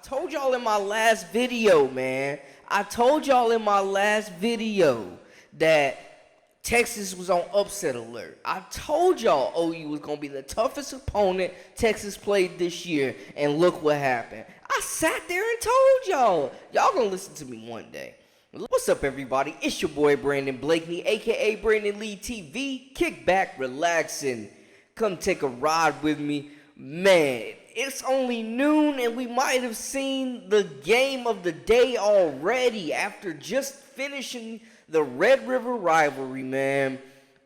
told y'all in my last video, man. I told y'all in my last video that Texas was on upset alert. I told y'all OU was going to be the toughest opponent Texas played this year, and look what happened. I sat there and told y'all. Y'all going to listen to me one day. What's up, everybody? It's your boy, Brandon Blakeney, a.k.a. Brandon Lee TV. Kick back, relax, and come take a ride with me. Man, it's only noon, and we might have seen the game of the day already after just finishing the Red River rivalry, man.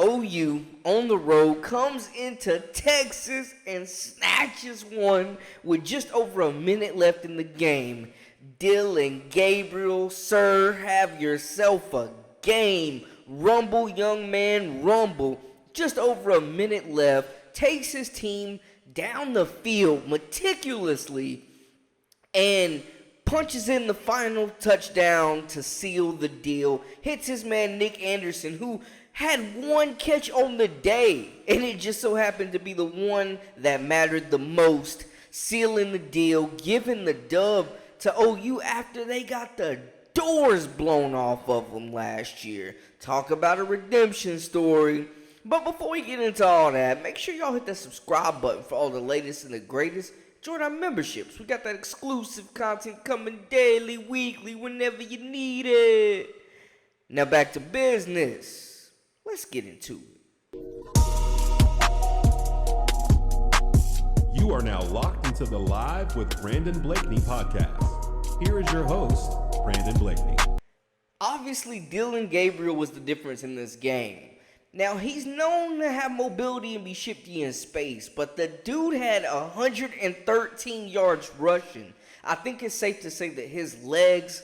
OU on the road comes into Texas and snatches one with just over a minute left in the game. Dillon Gabriel, sir, have yourself a game. Rumble, young man, rumble. Just over a minute left. Takes his team down the field meticulously and punches in the final touchdown to seal the deal. Hits his man Nick Anderson, who had one catch on the day, and it just so happened to be the one that mattered the most, sealing the deal, giving the dub to OU after they got the doors blown off of them last year. Talk about a redemption story. But before we get into all that, make sure y'all hit that subscribe button for all the latest and the greatest. Join our memberships. We got that exclusive content coming daily, weekly, whenever you need it. Now back to business. Let's get into it. You are now locked into the Live with Brandon Blakeney podcast. Here is your host, Brandon Blakeney. Obviously, Dillon Gabriel was the difference in this game. Now, he's known to have mobility and be shifty in space, but the dude had 113 yards rushing. I think it's safe to say that his legs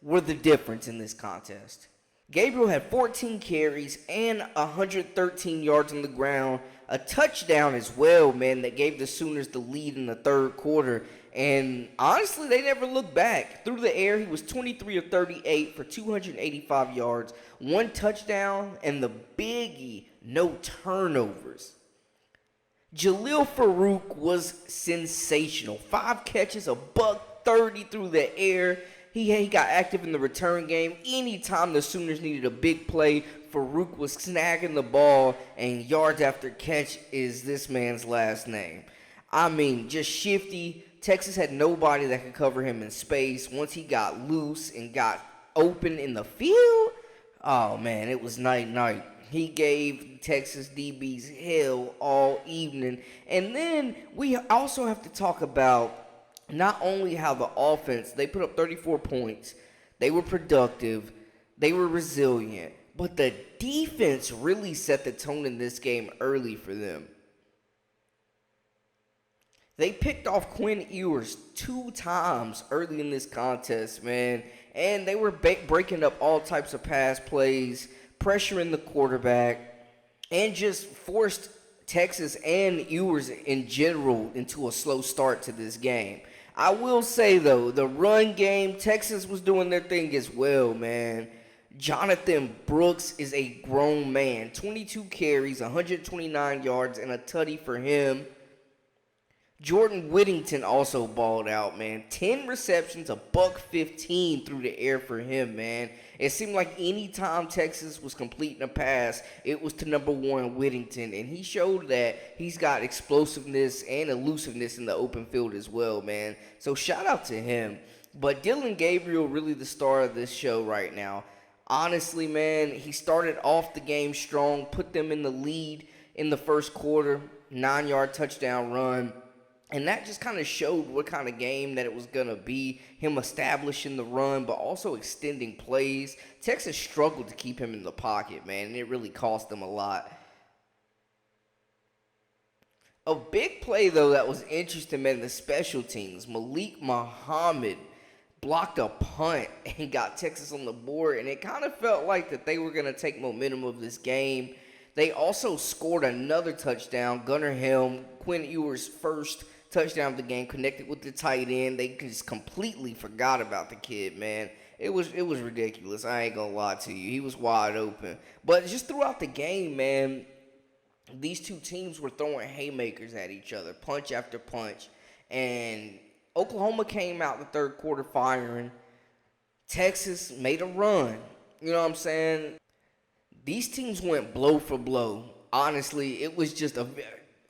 were the difference in this contest. Gabriel had 14 carries and 113 yards on the ground, a touchdown as well, man, that gave the Sooners the lead in the third quarter. And honestly, they never looked back. Through the air, he was 23 of 38 for 285 yards, one touchdown, and the biggie, no turnovers. Jalil Farouk was sensational. 5 catches, a $130 through the air. He got active in the return game. Anytime the Sooners needed a big play, Farouk was snagging the ball, and yards after catch is this man's last name. I mean, just shifty. Texas had nobody that could cover him in space. Once he got loose and got open in the field, oh man, it was night. He gave Texas DBs hell all evening. And then we also have to talk about not only how the offense, they put up 34 points, they were productive, they were resilient, but the defense really set the tone in this game early for them. They picked off Quinn Ewers 2 times early in this contest, man. And they were breaking up all types of pass plays, pressuring the quarterback, and just forced Texas and Ewers in general into a slow start to this game. I will say, though, the run game, Texas was doing their thing as well, man. Jonathan Brooks is a grown man. 22 carries, 129 yards, and a tutty for him. Jordan Whittington also balled out, man. 10 receptions, a $115 through the air for him, man. It seemed like any time Texas was completing a pass, it was to number 1 Whittington. And he showed that he's got explosiveness and elusiveness in the open field as well, man. So shout out to him. But Dillon Gabriel really the star of this show right now. Honestly, man, he started off the game strong, put them in the lead in the first quarter, 9-yard touchdown run. And that just kind of showed what kind of game that it was going to be, him establishing the run, but also extending plays. Texas struggled to keep him in the pocket, man, and it really cost them a lot. A big play, though, that was interesting, man, the special teams. Malik Muhammad blocked a punt and got Texas on the board, and it kind of felt like that they were going to take momentum of this game. They also scored another touchdown. Gunnar Helm, Quinn Ewers' first touchdown of the game, connected with the tight end. They just completely forgot about the kid, man. It was ridiculous. I ain't gonna lie to you. He was wide open. But just throughout the game, man, these two teams were throwing haymakers at each other, punch after punch. And Oklahoma came out the third quarter firing. Texas made a run. You know what I'm saying? These teams went blow for blow. Honestly, it was just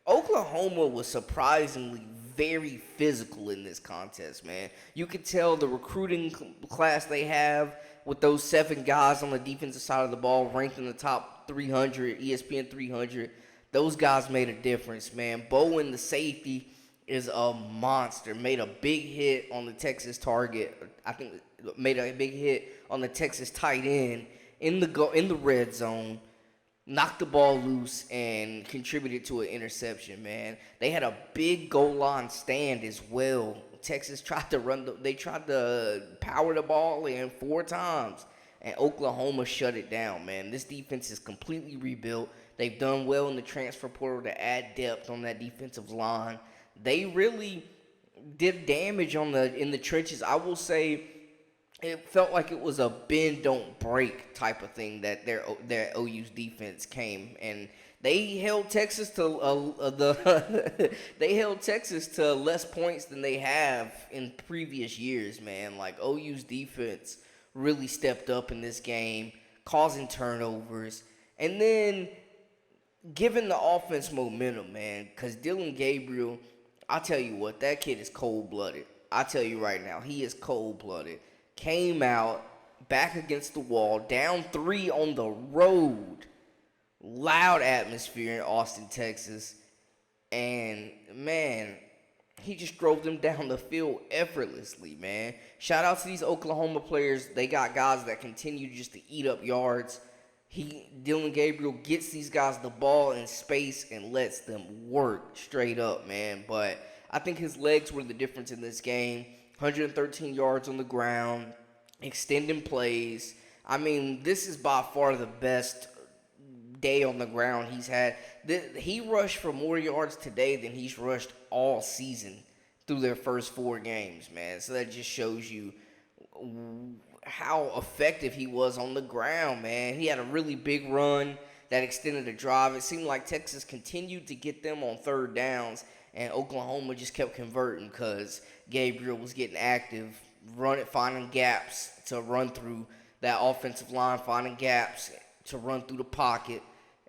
Oklahoma was surprisingly very physical in this contest, man. You could tell the recruiting class they have with those 7 guys on the defensive side of the ball ranked in the top 300, ESPN 300. Those guys made a difference, man. Bowen, the safety, is a monster. Made a big hit on the Texas target. I think made a big hit on the Texas tight end in the red zone. Knocked the ball loose and contributed to an interception, man. They had a big goal line stand as well. Texas tried to power the ball in 4 times, and Oklahoma shut it down, man. This defense is completely rebuilt. They've done well in the transfer portal to add depth on that defensive line. They really did damage in the trenches. I will say it felt like it was a bend don't break type of thing that their OU's defense came, and they held Texas to they held Texas to less points than they have in previous years, man. Like, OU's defense really stepped up in this game, causing turnovers, and then giving the offense momentum, man. Because Dillon Gabriel, I tell you what, that kid is cold-blooded. I tell you right now, he is cold-blooded. Came out, back against the wall, down 3 on the road. Loud atmosphere in Austin, Texas. And, man, he just drove them down the field effortlessly, man. Shout out to these Oklahoma players. They got guys that continue just to eat up yards. Dillon Gabriel gets these guys the ball in space and lets them work straight up, man. But I think his legs were the difference in this game. 113 yards on the ground, extending plays. I mean, this is by far the best day on the ground he's had. He rushed for more yards today than he's rushed all season through their first 4 games, man. So that just shows you how effective he was on the ground, man. He had a really big run that extended the drive. It seemed like Texas continued to get them on third downs, and Oklahoma just kept converting because Gabriel was getting active, finding gaps to run through that offensive line, finding gaps to run through the pocket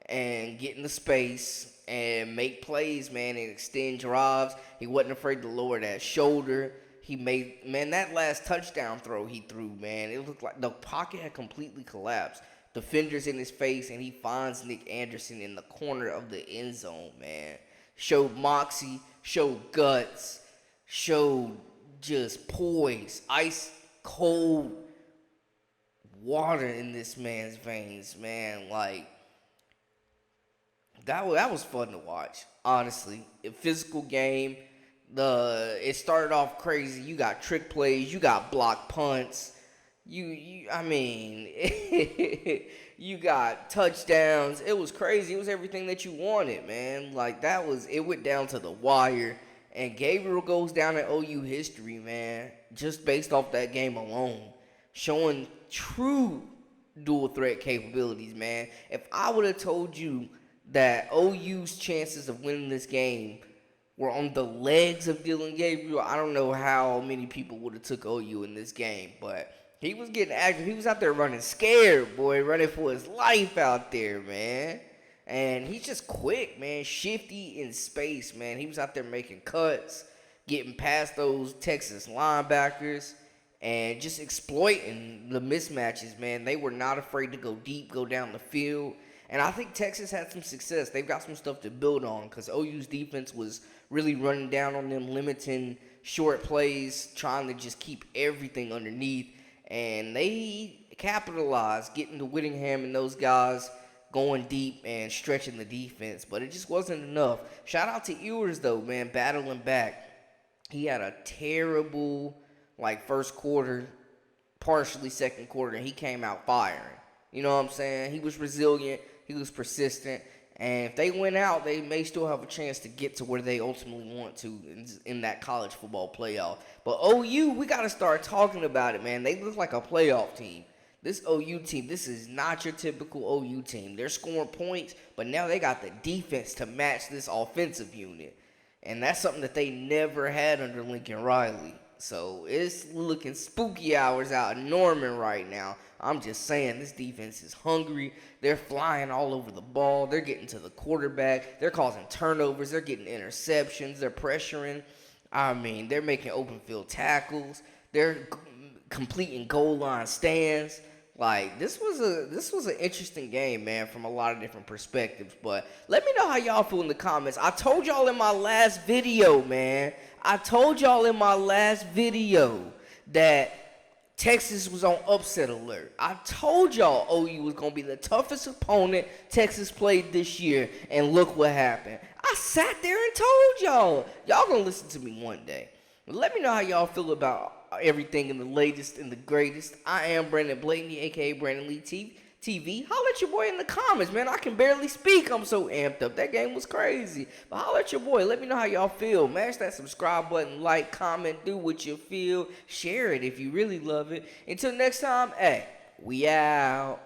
and get into space and make plays, man, and extend drives. He wasn't afraid to lower that shoulder. That last touchdown throw he threw, man, it looked like the pocket had completely collapsed. Defenders in his face, and he finds Nick Anderson in the corner of the end zone, man. Showed moxie, showed guts, showed just poise, ice cold water in this man's veins, man. Like, that was fun to watch, honestly. A physical game. It started off crazy. You got trick plays, you got block punts. You got touchdowns. It was crazy. It was everything that you wanted, man. Like, it went down to the wire. And Gabriel goes down in OU history, man, just based off that game alone, showing true dual threat capabilities, man. If I would have told you that OU's chances of winning this game were on the legs of Dillon Gabriel, I don't know how many people would have took OU in this game, but he was getting active. He was out there running scared, boy, running for his life out there, man. And he's just quick, man, shifty in space, man. He was out there making cuts, getting past those Texas linebackers, and just exploiting the mismatches, man. They were not afraid to go deep, go down the field. And I think Texas had some success. They've got some stuff to build on because OU's defense was really running down on them, limiting short plays, trying to just keep everything underneath. And they capitalized, getting to Whittingham and those guys going deep and stretching the defense. But it just wasn't enough. Shout out to Ewers, though, man, battling back. He had a terrible, first quarter, partially second quarter, and he came out firing. You know what I'm saying? He was resilient. He was persistent. And if they win out, they may still have a chance to get to where they ultimately want to in that college football playoff. But OU, we got to start talking about it, man. They look like a playoff team. This OU team, this is not your typical OU team. They're scoring points, but now they got the defense to match this offensive unit. And that's something that they never had under Lincoln Riley. So it's looking spooky hours out in Norman right now. I'm just saying, this defense is hungry. They're flying all over the ball. They're getting to the quarterback. They're causing turnovers. They're getting interceptions. They're pressuring. I mean, they're making open field tackles. They're completing goal line stands. Like, this was an interesting game, man, from a lot of different perspectives. But let me know how y'all feel in the comments. I told y'all in my last video, man. That Texas was on upset alert. I told y'all OU was going to be the toughest opponent Texas played this year, and look what happened. I sat there and told y'all. Y'all going to listen to me one day. Let me know how y'all feel about everything in the latest and the greatest. I am Brandon Blakeney, a.k.a. Brandon Lee TV. Holla at your boy in the comments, man. I can barely speak. I'm so amped up. That game was crazy. But holla at your boy. Let me know how y'all feel. Mash that subscribe button, like, comment, do what you feel. Share it if you really love it. Until next time, hey, we out.